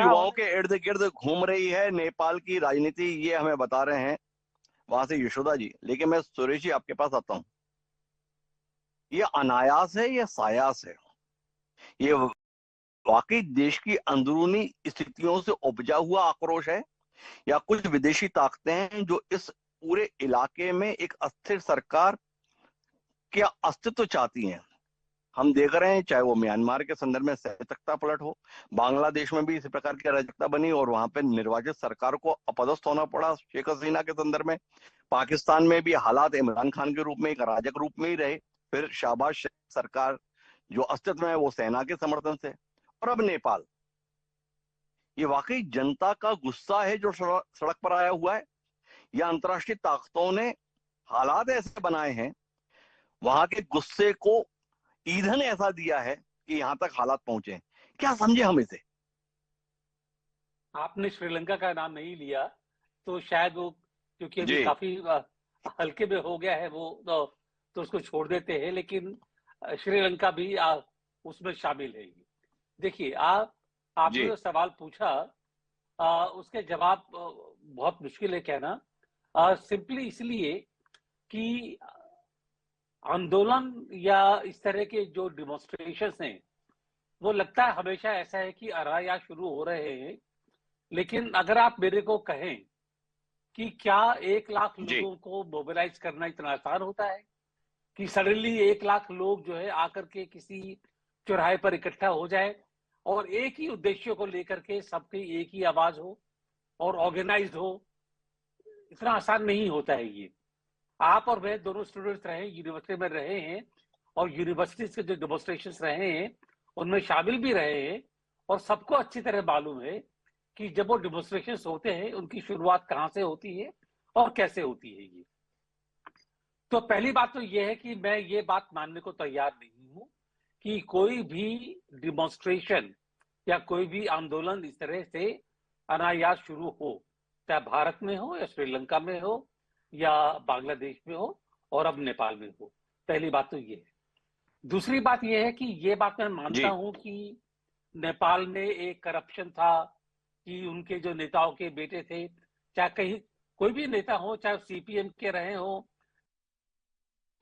युवाओं के इर्द गिर्द घूम रही है नेपाल की राजनीति, ये हमें बता रहे हैं वहां से यशोदा जी। लेकिन मैं सुरेश जी आपके पास आता हूँ, ये अनायास है या सायास है? ये वाकई देश की अंदरूनी स्थितियों से उपजा हुआ आक्रोश है, या कुछ विदेशी ताकतें हैं जो इस पूरे इलाके में एक अस्थिर सरकार के अस्तित्व चाहती हैं? हम देख रहे हैं, चाहे वो म्यांमार के संदर्भ में सतर्कता पलट हो, बांग्लादेश में भी इसी प्रकार की अराजकता बनी और वहां पे निर्वाचित सरकार को अपदस्थ होना पड़ा शेख हसीना के संदर्भ में। पाकिस्तान में भी हालात इमरान खान के रूप में एक अराजक रूप में ही रहे, फिर शाहबाज शरीफ सरकार जो अस्तित्व में है वो सेना के समर्थन से, और अब नेपाल। ये वाकई जनता का गुस्सा है जो सड़क पर आया हुआ है, या अंतर्राष्ट्रीय ताकतों ने हालात ऐसे बनाए हैं, वहां के गुस्से को ईंधन ऐसा दिया है कि यहां तक हालात पहुंचे? क्या समझे हम इसे? आपने श्रीलंका का नाम नहीं लिया तो शायद वो, क्योंकि अभी जी काफी हल्के में हो गया है वो, तो उसको छोड़ देते हैं। लेकिन श्रीलंका भी उसमें शामिल है। देखिए, आपने जी जो सवाल पूछा, उसके जवाब बहुत मुश्किल है कहना, सिंपली इसलिए कि आंदोलन या इस तरह के जो डिमॉन्स्ट्रेशंस हैं, वो लगता है हमेशा ऐसा है कि अराया शुरू हो रहे हैं। लेकिन अगर आप मेरे को कहें कि क्या 1 लाख जी लोगों को मोबिलाइज करना इतना आसान होता है कि सडनली 1 लाख लोग जो है आकर के किसी चौराहे पर इकट्ठा हो जाए और एक ही उद्देश्य को लेकर के सबकी एक ही आवाज हो और ऑर्गेनाइज्ड हो? इतना आसान नहीं होता है ये। आप और मैं दोनों स्टूडेंट्स रहे, यूनिवर्सिटी में रहे हैं, और यूनिवर्सिटीज के जो डेमोन्स्ट्रेशन रहे हैं उनमें शामिल भी रहे हैं, और सबको अच्छी तरह मालूम है कि जब वो डेमोन्स्ट्रेशन होते हैं उनकी शुरुआत कहां से होती है और कैसे होती है। ये तो पहली बात तो ये है कि मैं ये बात मानने को तैयार नहीं हूं कि कोई भी डिमॉन्स्ट्रेशन या कोई भी आंदोलन इस तरह से अनायास शुरू हो, चाहे भारत में हो या श्रीलंका में हो या बांग्लादेश में हो और अब नेपाल में हो। पहली बात तो ये है। दूसरी बात ये है कि ये बात मैं मानता जी हूं कि नेपाल में एक करप्शन था, कि उनके जो नेताओं के बेटे थे, चाहे कहीं कोई भी नेता हो, चाहे सीपीएम के रहे हो